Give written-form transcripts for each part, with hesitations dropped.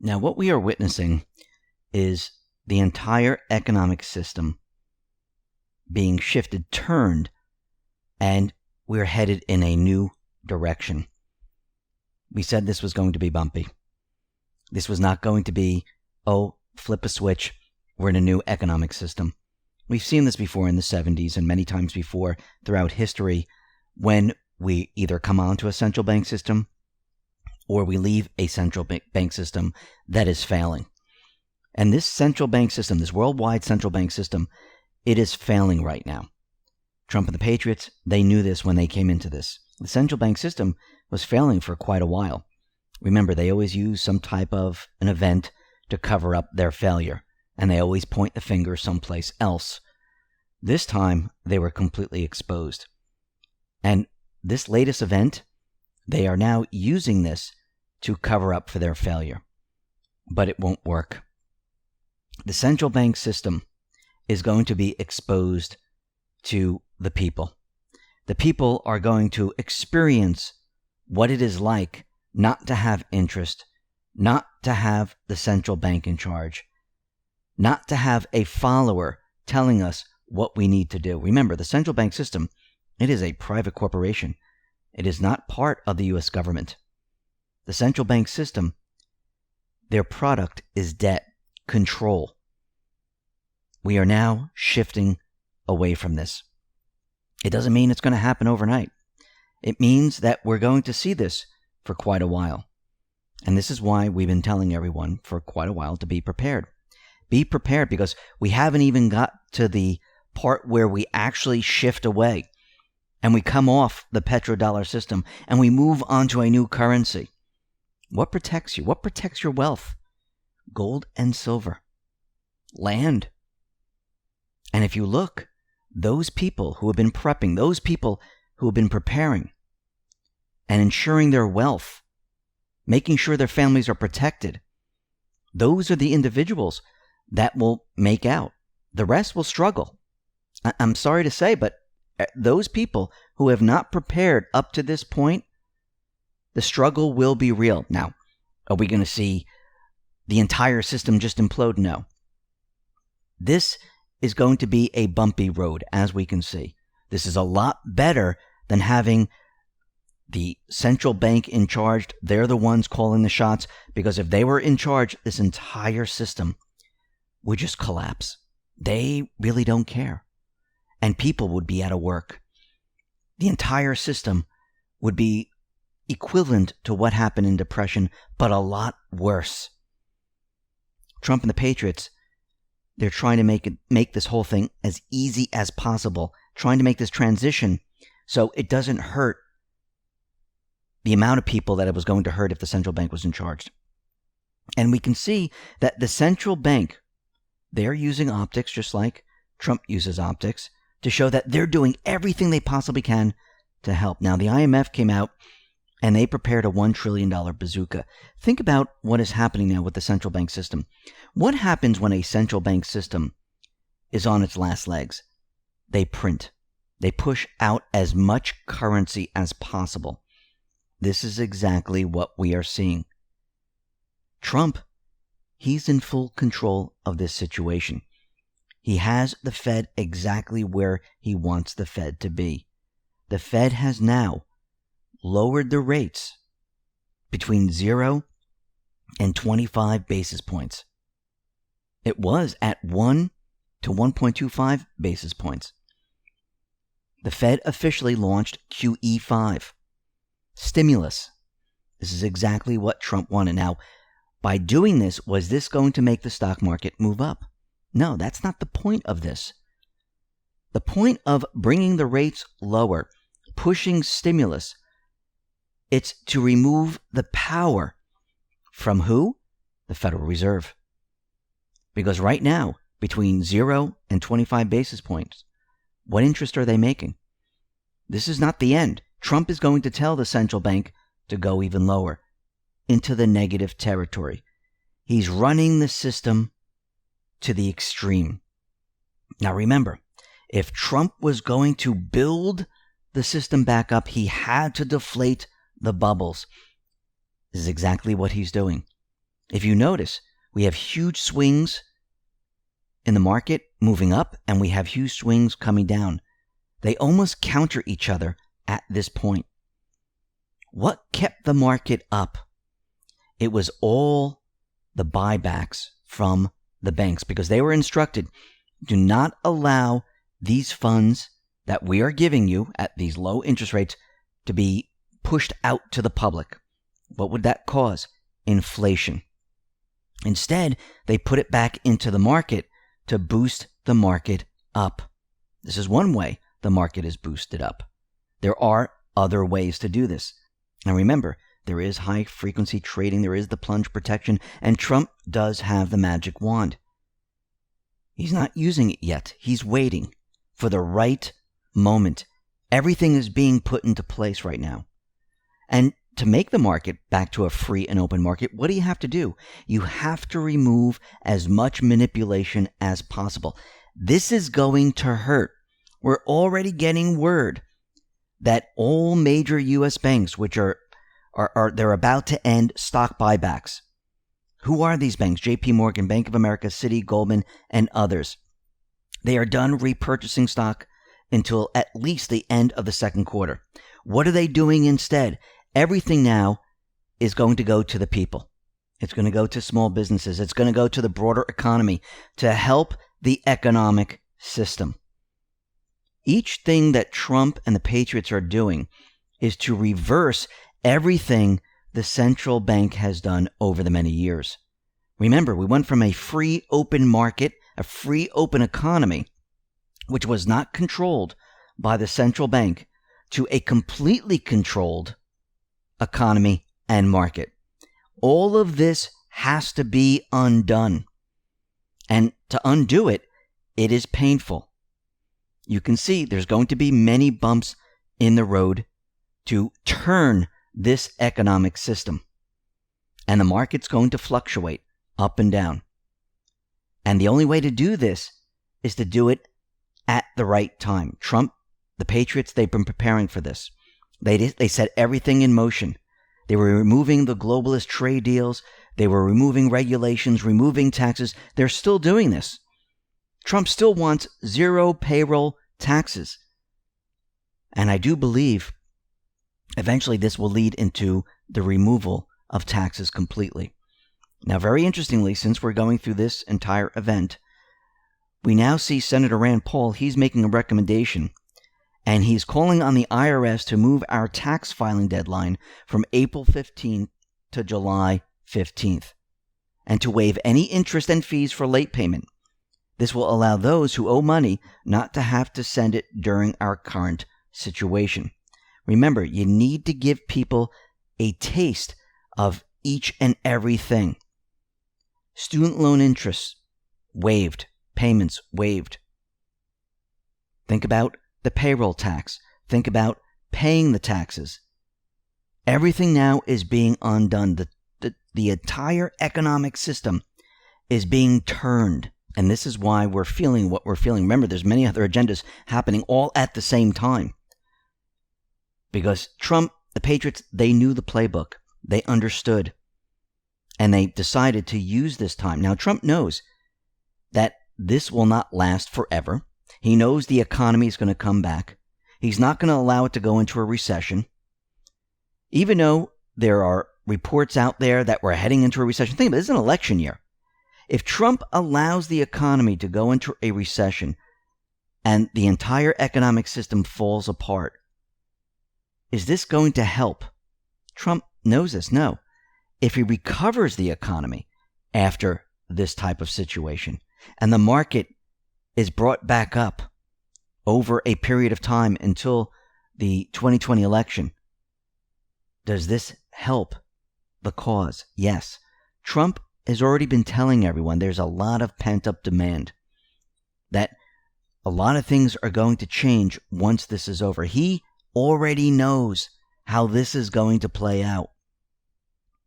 Now, what we are witnessing is the entire economic system being shifted, turned, and we're headed in a new direction. We said this was going to be bumpy. This was not going to be, flip a switch, we're in a new economic system. We've seen this before in the 70s and many times before throughout history when we either come onto a central bank system or we leave a central bank system that is failing. And this central bank system, this worldwide central bank system, it is failing right now. Trump and the Patriots, they knew this when they came into this. The central bank system was failing for quite a while. Remember, they always use some type of an event to cover up their failure, and they always point the finger someplace else. This time, they were completely exposed. And this latest event, they are now using this to cover up for their failure. But it won't work. The central bank system is going to be exposed to the people. The people are going to experience what it is like not to have interest, not to have the central bank in charge, not to have a follower telling us what we need to do. Remember, the central bank system, it is a private corporation. It is not part of the U.S. government. The central bank system, their product is debt, control. We are now shifting away from this. It doesn't mean it's going to happen overnight. It means that we're going to see this for quite a while. And this is why we've been telling everyone for quite a while to be prepared. Be prepared because we haven't even got to the part where we actually shift away and we come off the petrodollar system and we move on to a new currency. What protects you? What protects your wealth? Gold and silver. Land. And if you look, those people who have been prepping, those people who have been preparing and ensuring their wealth, making sure their families are protected, those are the individuals that will make out. The rest will struggle. I'm sorry to say, but those people who have not prepared up to this point, the struggle will be real. Now, are we going to see the entire system just implode? No. This is going to be a bumpy road, as we can see. This is a lot better than having the central bank in charge. They're the ones calling the shots, because if they were in charge, this entire system would just collapse. They really don't care. And people would be out of work. The entire system would be equivalent to what happened in Depression, but a lot worse. Trump and the Patriots, they're trying to make this whole thing as easy as possible, trying to make this transition so it doesn't hurt the amount of people that it was going to hurt if the central bank was in charge. And we can see that the central bank, they're using optics just like Trump uses optics to show that they're doing everything they possibly can to help. Now, the IMF came out and they prepared a $1 trillion bazooka. Think about what is happening now with the central bank system. What happens when a central bank system is on its last legs? They print. They push out as much currency as possible. This is exactly what we are seeing. Trump, he's in full control of this situation. He has the Fed exactly where he wants the Fed to be. The Fed has now lowered the rates between 0 and 25 basis points. It was at 1 to 1.25 basis points. The Fed officially launched QE5. Stimulus. This is exactly what Trump wanted. Now, by doing this, was this going to make the stock market move up? No, that's not the point of this. The point of bringing the rates lower, pushing stimulus, it's to remove the power from who? The Federal Reserve. Because right now, between 0 and 25 basis points, what interest are they making? This is not the end. Trump is going to tell the central bank to go even lower, into the negative territory. He's running the system to the extreme. Now remember, if Trump was going to build the system back up, he had to deflate the bubbles. This is exactly what he's doing. If you notice, we have huge swings in the market moving up, and we have huge swings coming down. They almost counter each other at this point. What kept the market up? It was all the buybacks from the banks, because they were instructed, do not allow these funds that we are giving you at these low interest rates to be pushed out to the public. What would that cause? Inflation. Instead, they put it back into the market to boost the market up. This is one way the market is boosted up. There are other ways to do this. And remember, there is high frequency trading, there is the plunge protection, and Trump does have the magic wand. He's not using it yet. He's waiting for the right moment. Everything is being put into place right now. And to make the market back to a free and open market, what do you have to do? You have to remove as much manipulation as possible. This is going to hurt. We're already getting word that all major U.S. banks, which they're about to end stock buybacks. Who are these banks? J.P. Morgan, Bank of America, Citi, Goldman, and others. They are done repurchasing stock until at least the end of the second quarter. What are they doing instead? Everything now is going to go to the people. It's going to go to small businesses. It's going to go to the broader economy to help the economic system. Each thing that Trump and the Patriots are doing is to reverse everything the central bank has done over the many years. Remember, we went from a free open market, a free open economy, which was not controlled by the central bank, to a completely controlled economy and market. All of this has to be undone. And to undo it, it is painful. You can see there's going to be many bumps in the road to turn this economic system. And the market's going to fluctuate up and down. And the only way to do this is to do it at the right time. Trump, the Patriots, they've been preparing for this. They set everything in motion. They were removing the globalist trade deals. They were removing regulations, removing taxes. They're still doing this. Trump still wants zero payroll taxes. And I do believe eventually this will lead into the removal of taxes completely. Now, very interestingly, since we're going through this entire event, we now see Senator Rand Paul, he's making a recommendation, and he's calling on the IRS to move our tax filing deadline from April 15th to July 15th, and to waive any interest and fees for late payment. This will allow those who owe money not to have to send it during our current situation. Remember, you need to give people a taste of each and everything. Student loan interest waived, payments waived. Think about the payroll tax. Think about paying the taxes. Everything now is being undone. The entire economic system is being turned. And this is why we're feeling what we're feeling. Remember, there's many other agendas happening all at the same time. Because Trump, the Patriots, they knew the playbook. They understood. And they decided to use this time. Now, Trump knows that this will not last forever. He knows the economy is going to come back. He's not going to allow it to go into a recession. Even though there are reports out there that we're heading into a recession. Think about it, this is an election year. If Trump allows the economy to go into a recession and the entire economic system falls apart, is this going to help? Trump knows this. No. If he recovers the economy after this type of situation and the market is brought back up over a period of time until the 2020 election, does this help the cause? Yes. Trump has already been telling everyone there's a lot of pent-up demand, that a lot of things are going to change once this is over. He already knows how this is going to play out.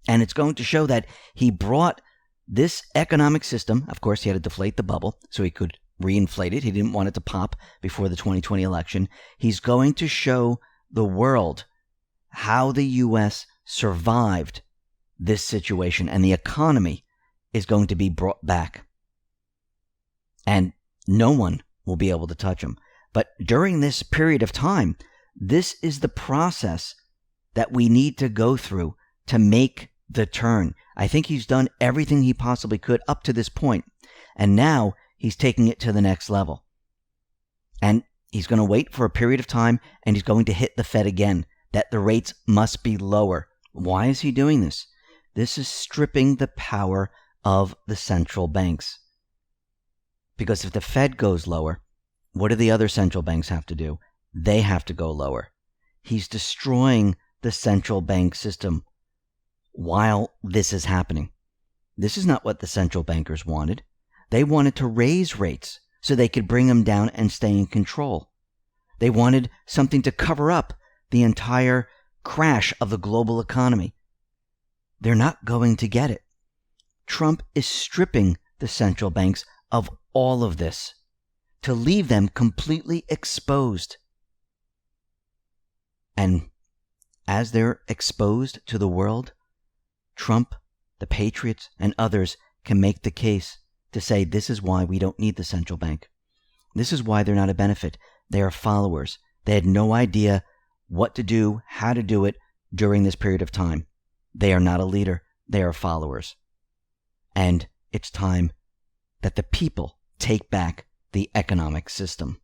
And it's going to show that he brought this economic system, of course, he had to deflate the bubble so he could reinflate it. He didn't want it to pop before the 2020 election. He's going to show the world how the U.S. survived this situation, and the economy is going to be brought back. And no one will be able to touch them. But during this period of time, this is the process that we need to go through to make the turn. I think he's done everything he possibly could up to this point, and now he's taking it to the next level. And he's going to wait for a period of time, and he's going to hit the Fed again, that the rates must be lower. Why is he doing this? This is stripping the power of the central banks. Because if the Fed goes lower, what do the other central banks have to do? They have to go lower. He's destroying the central bank system while this is happening. This is not what the central bankers wanted. They wanted to raise rates so they could bring them down and stay in control. They wanted something to cover up the entire crash of the global economy. They're not going to get it. Trump is stripping the central banks of all of this to leave them completely exposed. And as they're exposed to the world, Trump, the Patriots, and others can make the case to say this is why we don't need the central bank. This is why they're not a benefit. They are followers. They had no idea what to do, how to do it during this period of time. They are not a leader. They are followers. And it's time that the people take back the economic system.